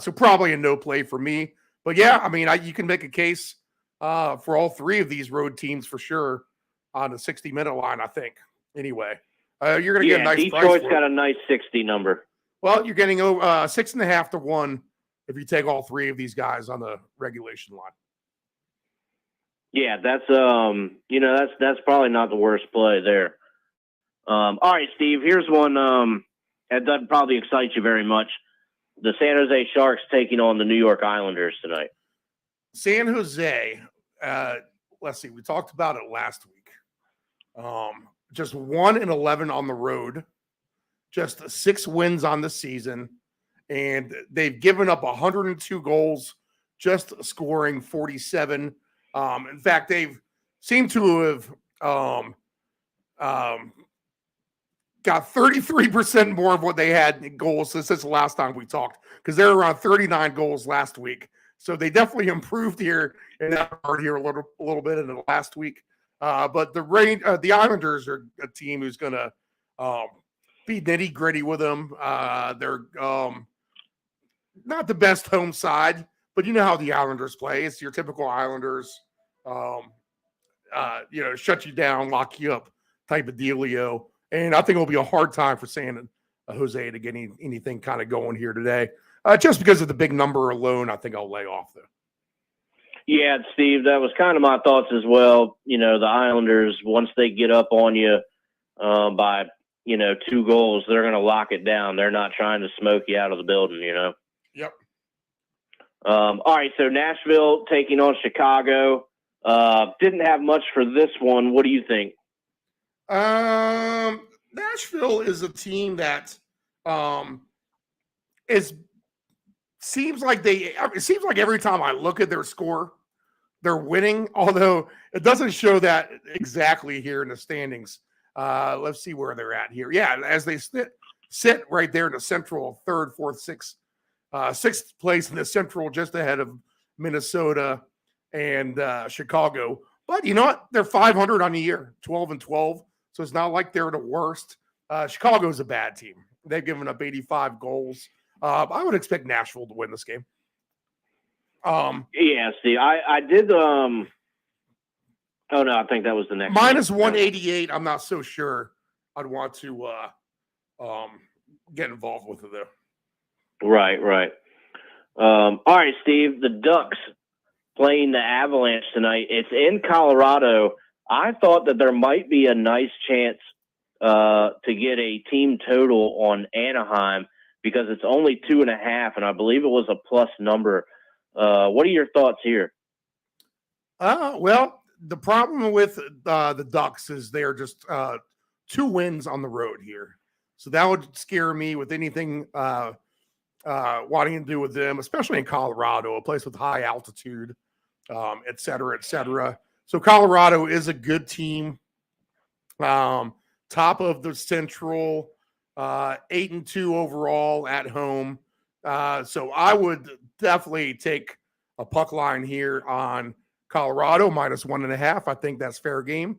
So probably a no play for me. But yeah, I mean, you can make a case for all three of these road teams for sure on the 60-minute line, I think. Anyway, you're going to get a nice price. Detroit's got a nice 60 number. Well, you're getting 6.5 to 1 if you take all three of these guys on the regulation line. Yeah, that's that's probably not the worst play there. All right, Steve, here's one that doesn't probably excite you very much. The San Jose Sharks taking on the New York Islanders tonight. San Jose, let's see, we talked about it last week. Just 1-11 on the road, just 6 wins on the season, and they've given up 102 goals, just scoring 47. In fact, they've seemed to have got 33% more of what they had in goals since the last time we talked, because they're around 39 goals last week. So they definitely improved here in that part here a little bit in the last week. But the Islanders are a team who's going to be nitty gritty with them. They're not the best home side, but you know how the Islanders play. It's your typical Islanders, shut you down, lock you up type of dealio. And I think it'll be a hard time for San Jose to get anything kind of going here today. Just because of the big number alone, I think I'll lay off though. Yeah, Steve, that was kind of my thoughts as well. The Islanders, once they get up on you by 2 goals, they're going to lock it down. They're not trying to smoke you out of the building, Yep. All right, so Nashville taking on Chicago. Didn't have much for this one. What do you think? Nashville is a team that seems like every time I look at their score, they're winning, although it doesn't show that exactly here in the standings. Let's see where they're at here. Yeah, as they sit right there in the Central, 3rd, 4th, 6th place in the Central, just ahead of Minnesota and Chicago. But you know what? They're 500 on the year, 12-12. So it's not like they're the worst. Chicago's a bad team. They've given up 85 goals. I would expect Nashville to win this game. Yeah, see, I did. Oh no, I think that was the next minus 188. I'm not so sure I'd want to get involved with it though. Right. All right, Steve. The Ducks playing the Avalanche tonight. It's in Colorado. I thought that there might be a nice chance to get a team total on Anaheim because it's only 2.5, and I believe it was a plus number. What are your thoughts here? Well, the problem with the Ducks is they're just 2 wins on the road here. So that would scare me with anything wanting to do with them, especially in Colorado, a place with high altitude, et cetera, et cetera. So Colorado is a good team. Top of the Central, 8-2 overall at home. So I would definitely take a puck line here on Colorado minus 1.5. I think that's fair game.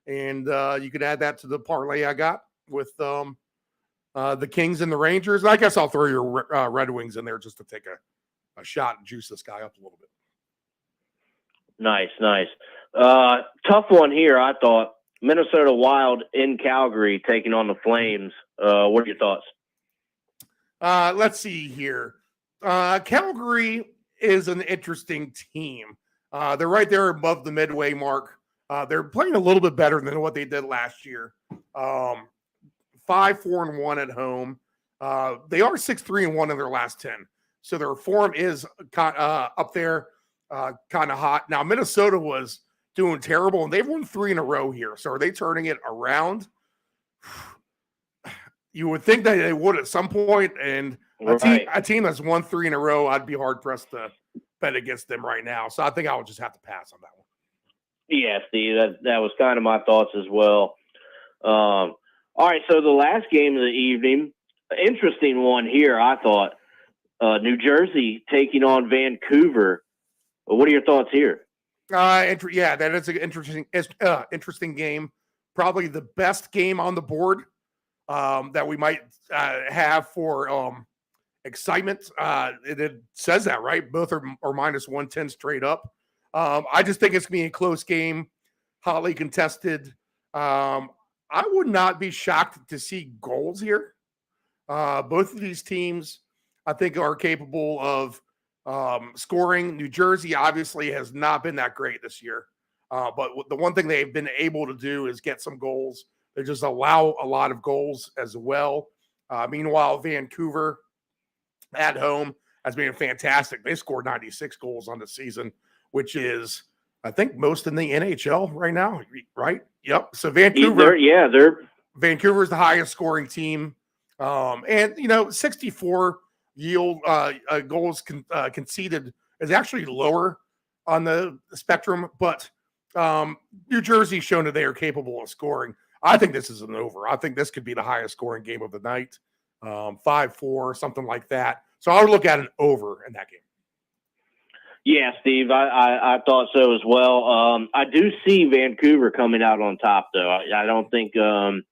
And you could add that to the parlay I got with the Kings and the Rangers. I guess I'll throw your Red Wings in there just to take a shot and juice this guy up a little bit. Nice. Tough one here, I thought. Minnesota Wild in Calgary taking on the Flames. What are your thoughts? Let's see here. Calgary is an interesting team. They're right there above the midway mark. They're playing a little bit better than what they did last year. 5-4-1 at home. They are 6-3-1 in their last 10. So their form is up there, kind of hot. Now, Minnesota was doing terrible, and they've won 3 in a row here. So are they turning it around? You would think that they would at some point, and a team that's won 3 in a row, I'd be hard-pressed to bet against them right now. So I think I would just have to pass on that one. Yeah, Steve, that was kind of my thoughts as well. All right, so the last game of the evening, interesting one here, I thought. New Jersey taking on Vancouver. What are your thoughts here? Yeah, that is an interesting game. Probably the best game on the board that we might have for excitement. It says that, right? Both are minus 110 straight up. I just think it's going to be a close game, hotly contested. I would not be shocked to see goals here. Both of these teams, I think, are capable of scoring. New Jersey obviously has not been that great this year. But the one thing they've been able to do is get some goals. They just allow a lot of goals as well. Meanwhile, Vancouver at home has been fantastic. They scored 96 goals on the season, which is, I think, most in the NHL right now, right? Yep. So Vancouver, Vancouver is the highest scoring team. And, 64 yield goals conceded is actually lower on the spectrum, but New Jersey's shown that they are capable of scoring. I think this is an over. I think this could be the highest scoring game of the night, 5-4, something like that. So I would look at an over in that game. Yeah, Steve, I thought so as well. I do see Vancouver coming out on top, though. I don't think the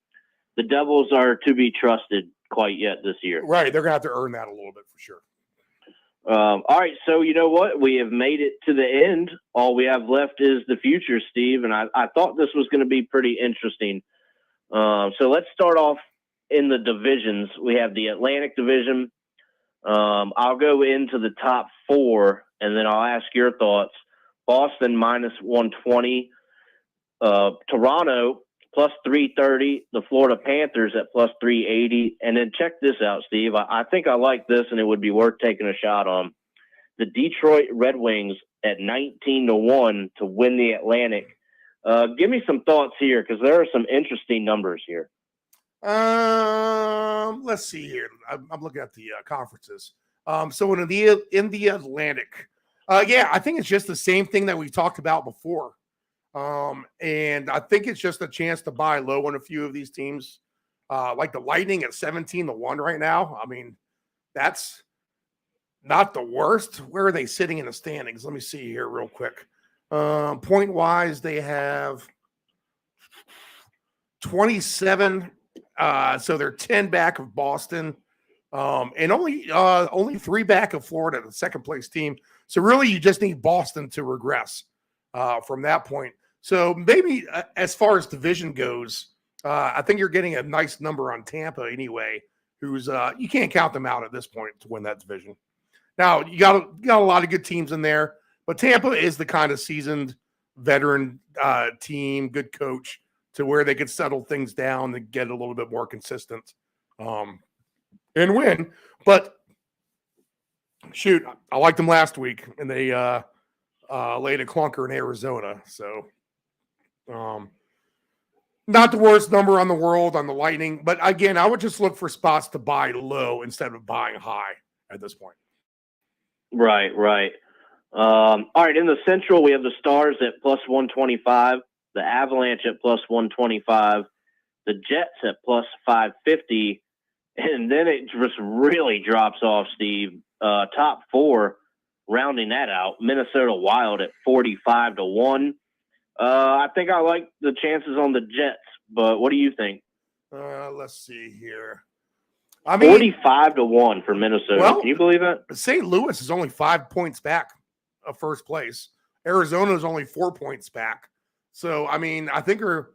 Devils are to be trusted quite yet this year. Right, they're going to have to earn that a little bit for sure. All right, so you know what? We have made it to the end. All we have left is the future, Steve, and I thought this was going to be pretty interesting. So let's start off in the divisions. We have the Atlantic Division. I'll go into the top four, and then I'll ask your thoughts. Boston -120, Toronto +330, the Florida Panthers at +380, and then check this out, Steve. I think I like this, and it would be worth taking a shot on. The Detroit Red Wings at 19-1 to win the Atlantic. Give me some thoughts here, because there are some interesting numbers here. Let's see here. I'm looking at the conferences. So in the Atlantic, I think it's just the same thing that we talked about before. And I think it's just a chance to buy low on a few of these teams. Like the Lightning at 17-1 right now. I mean, that's not the worst. Where are they sitting in the standings? Let me see here real quick. Point wise, they have 27. So they're 10 back of Boston, and only 3 back of Florida, the second place team. So really, you just need Boston to regress from that point. So maybe as far as division goes, I think you're getting a nice number on Tampa anyway, who's you can't count them out at this point to win that division. Now, you got a lot of good teams in there, but Tampa is the kind of seasoned veteran team, good coach, to where they could settle things down and get a little bit more consistent and win. But shoot, I liked them last week, and they laid a clunker in Arizona. So not the worst number on the world on the Lightning. But again, I would just look for spots to buy low instead of buying high at this point. Right. All right, in the Central, we have the Stars at +125, the Avalanche at +125, the Jets at +550, and then it just really drops off, Steve. Top four, rounding that out, Minnesota Wild at 45-1. I think I like the chances on the Jets, but what do you think? Let's see here. I mean, 45-1 for Minnesota. Well, can you believe that? St. Louis is only 5 points back of first place. Arizona is only 4 points back. So, I mean, I think we're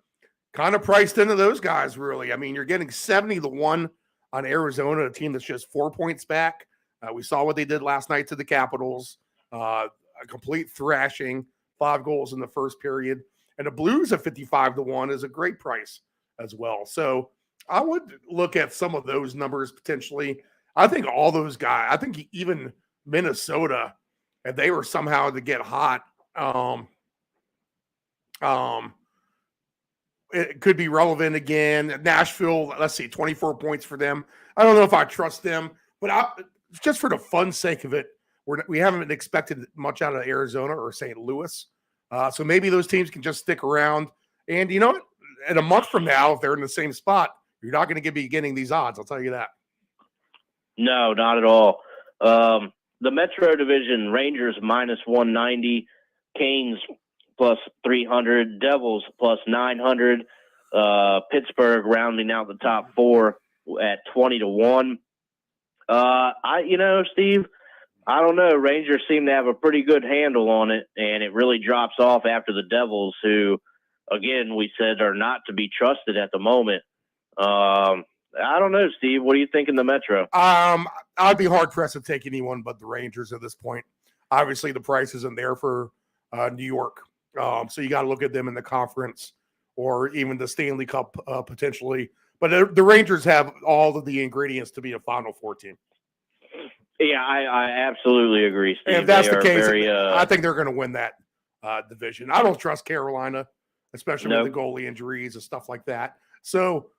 kind of priced into those guys, really. I mean, you're getting 70-1 on Arizona, a team that's just 4 points back. We saw what they did last night to the Capitals. A complete thrashing, 5 goals in the first period. And the Blues at 55-1 is a great price as well. So I would look at some of those numbers potentially. I think all those guys, I think even Minnesota, if they were somehow to get hot, it could be relevant again. Nashville, let's see, 24 points for them. I don't know if I trust them, but just for the fun sake of it, we haven't expected much out of Arizona or St. Louis. So maybe those teams can just stick around. And you know what? In a month from now, if they're in the same spot, you're not going to be getting these odds. I'll tell you that. No, not at all. The Metro Division, Rangers -190, Canes +300, Devils +900, Pittsburgh rounding out the top four at 20-1. Steve, I don't know. Rangers seem to have a pretty good handle on it, and it really drops off after the Devils, who, again, we said are not to be trusted at the moment. I don't know, Steve. What do you think in the Metro? I'd be hard pressed to take anyone but the Rangers at this point. Obviously, the price isn't there for New York, so you got to look at them in the conference or even the Stanley Cup potentially. But the Rangers have all of the ingredients to be a Final Four team. Yeah, I absolutely agree, Steve. And if that's They the are case, very, I think they're going to win that division. I don't trust Carolina, especially Nope. with the goalie injuries and stuff like that. So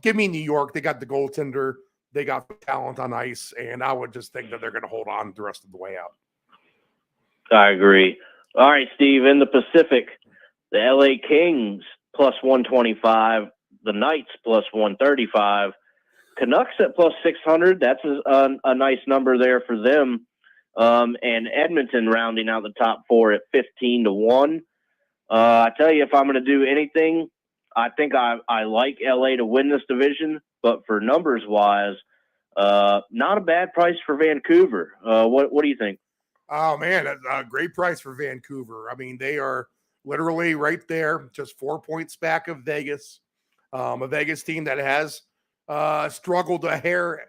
give me New York. They got the goaltender. They got the talent on ice. And I would just think that they're going to hold on the rest of the way out. I agree. All right, Steve, in the Pacific, the LA Kings plus 125, the Knights plus 135, Canucks at plus 600. That's a nice number there for them. And Edmonton rounding out the top four at 15-1. I tell you, if I'm going to do anything, I think I like LA to win this division, but for numbers wise, not a bad price for Vancouver. What do you think? Oh, man, a great price for Vancouver. I mean, they are literally right there, just 4 points back of Vegas, a Vegas team that has struggled a hair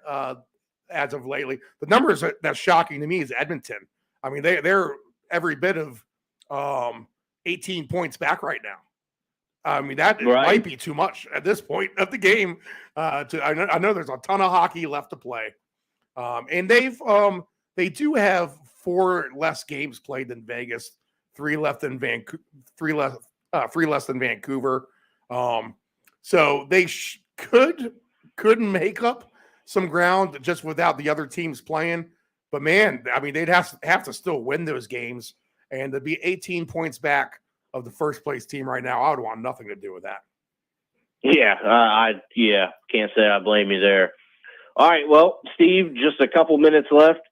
as of lately. The numbers that's shocking to me is Edmonton. I mean, they're every bit of 18 points back right now. I mean, that might be too much at this point of the game. I know there's a ton of hockey left to play, and they do have 4 less games played than Vegas, 3 less than Vancouver. So they could make up some ground just without the other teams playing. But man, I mean, they'd have to still win those games, and to be 18 points back of the first place team right now, I would want nothing to do with that. Yeah, can't say I blame you there. All right, well, Steve, just a couple minutes left.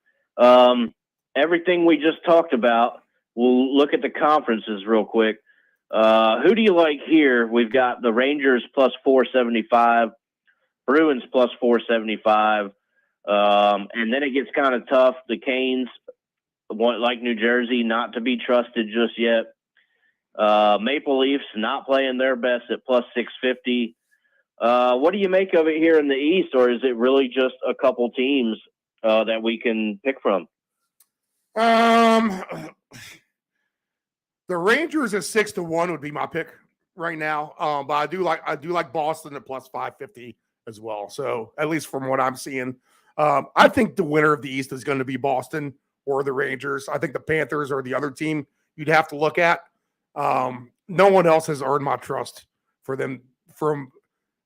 Everything we just talked about, we'll look at the conferences real quick. Who do you like here? We've got the Rangers plus 475, Bruins plus 475, and then it gets kind of tough. The Canes, like New Jersey, not to be trusted just yet. Maple Leafs not playing their best at plus 650. What do you make of it here in the East, or is it really just a couple teams that we can pick from? The Rangers at 6-1 would be my pick right now. But I do like Boston at plus 550 as well. So at least from what I'm seeing, I think the winner of the East is going to be Boston or the Rangers. I think the Panthers are the other team you'd have to look at. No one else has earned my trust for them from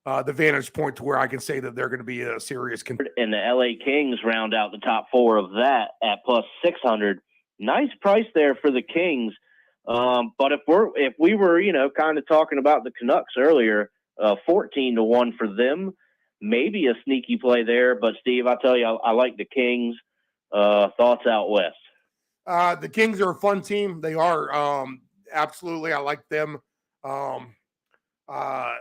the vantage point to where I can say that they're going to be a serious contender. And the LA Kings round out the top 4 of that at plus 600. Nice price there for the Kings. But if we were, kind of talking about the Canucks earlier, 14-1 for them, maybe a sneaky play there. But Steve, I tell you, I like the Kings. Thoughts out west? The Kings are a fun team. They are. Absolutely. I like them. I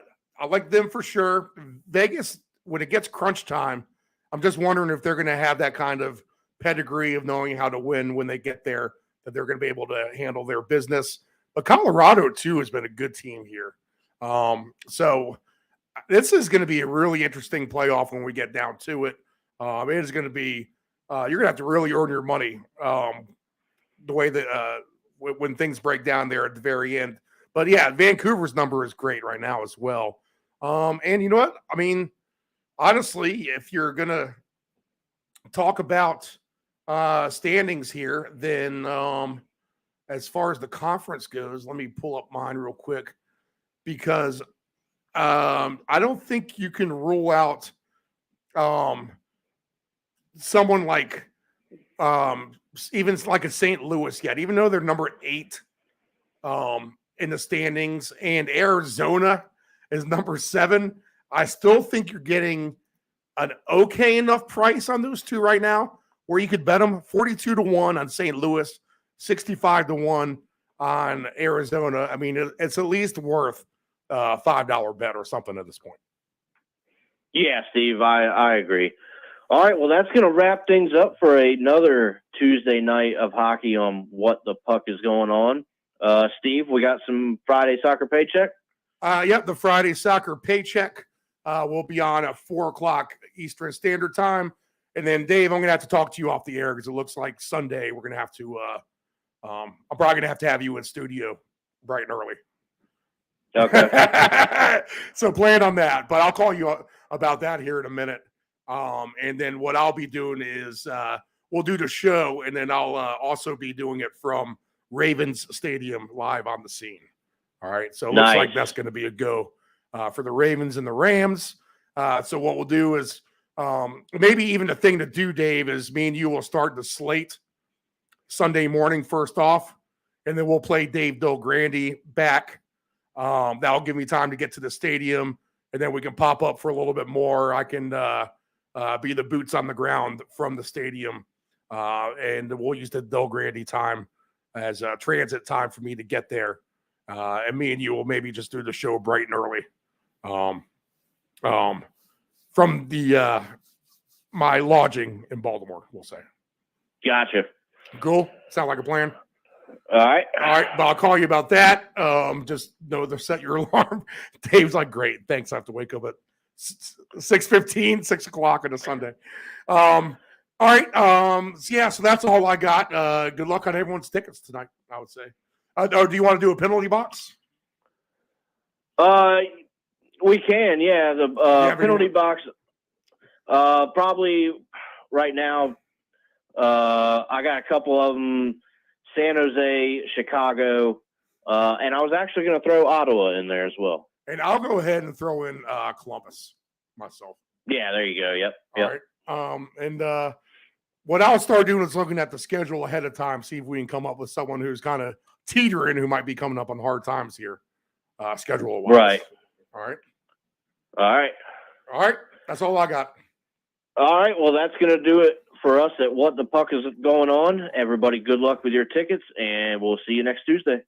like them for sure. Vegas, when it gets crunch time, I'm just wondering if they're going to have that kind of pedigree of knowing how to win when they get there, that they're going to be able to handle their business. But Colorado, too, has been a good team here. So this is going to be a really interesting playoff when we get down to it. It is going to be you're going to have to really earn your money the way that when things break down there at the very end. But, yeah, Vancouver's number is great right now as well. And you know what? I mean, honestly, if you're going to talk about standings here, then as far as the conference goes, let me pull up mine real quick because I don't think you can rule out someone like even like a St. Louis yet, even though they're number 8 in the standings, and Arizona is number 7. I still think you're getting an okay enough price on those two right now where you could bet them 42-1 on St. Louis, 65-1 on Arizona. I mean, it's at least worth a $5 bet or something at this point. Yeah, Steve, I agree. All right, well, that's going to wrap things up for another Tuesday night of hockey on What the Puck is going on. Steve, we got some Friday soccer paycheck? Yep, the Friday soccer paycheck will be on at 4 o'clock Eastern Standard Time. And then, Dave, I'm going to have to talk to you off the air because it looks like Sunday we're going to have to I'm probably going to have you in studio bright and early. Okay. So plan on that. But I'll call you about that here in a minute. And then what I'll be doing is we'll do the show, and then I'll also be doing it from Ravens Stadium live on the scene. All right. So it looks like that's going to be a go for the Ravens and the Rams. So what we'll do is maybe even the thing to do, Dave, is me and you will start the slate Sunday morning first off, and then we'll play Dave Dilgrandi back. That'll give me time to get to the stadium, and then we can pop up for a little bit more. I can be the boots on the ground from the stadium, and we'll use the Dilgrandi time as a transit time for me to get there. And me and you will maybe just do the show bright and early from the my lodging in Baltimore, we'll say. Gotcha. Cool. Sound like a plan? All right. But I'll call you about that. Just know to set your alarm. Dave's like, great. Thanks. I have to wake up at 6:15, 6 o'clock on a Sunday. All right. So that's all I got. Good luck on everyone's tickets tonight, I would say. Do you want to do a penalty box? We can, yeah. The penalty box, probably right now, I got a couple of them, San Jose, Chicago, and I was actually going to throw Ottawa in there as well. And I'll go ahead and throw in Columbus myself. Yeah, there you go. Yep. All right. And what I'll start doing is looking at the schedule ahead of time, see if we can come up with someone who's kind of teetering, who might be coming up on hard times here, schedule-wise. Right. All right. That's all I got. All right. Well, that's going to do it for us at What the Puck is going on. Everybody, good luck with your tickets, and we'll see you next Tuesday.